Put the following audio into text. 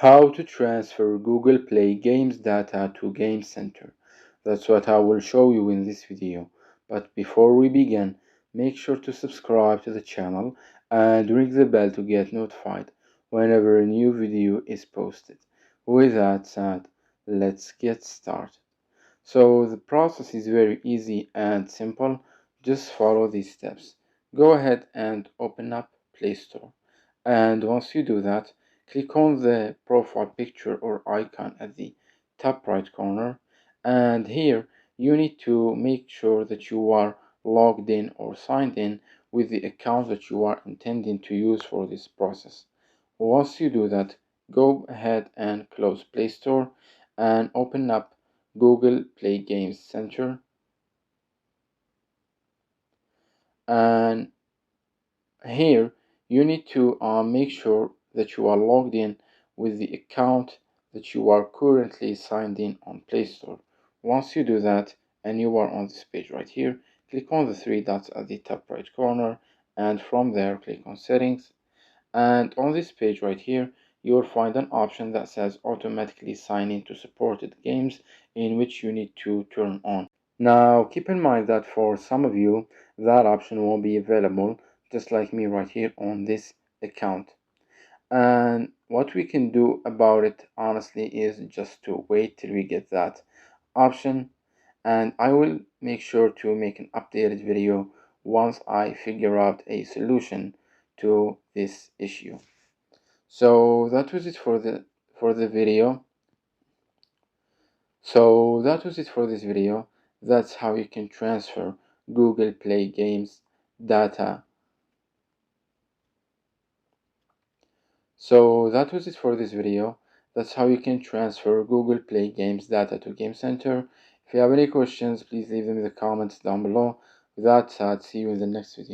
How to transfer Google Play Games data to Game Center. That's what I will show you in this video. But before we begin, make sure to subscribe to the channel and ring the bell to get notified whenever a new video is posted. With that said, let's get started. So the process is very easy and simple. Just follow these steps. Go ahead and open up Play Store. And once you do that, click on the profile picture or icon at the top right corner. And here you need to make sure that you are logged in or signed in with the account that you are intending to use for this process. Once you do that, go ahead and close Play Store and open up Google Play Games Center, and here you need to make sure that you are logged in with the account that you are currently signed in on Play Store. Once you do that and you are on this page right here, click on the three dots at the top right corner, and from there click on Settings, and on this page right here you will find an option that says automatically sign in to supported games, in which you need to turn on. Now keep in mind that for some of you that option won't be available, just like me right here on this account. And what we can do about it honestly is just to wait till we get that option, and I will make sure to make an updated video once I figure out a solution to this issue. So that was it for the video. So that was it for this video. That's how you can transfer Google Play Games data. So that was it for this video. That's how you can transfer Google Play Games data to Game Center. If you have any questions, please leave them in the comments down below. With that said, see you in the next video.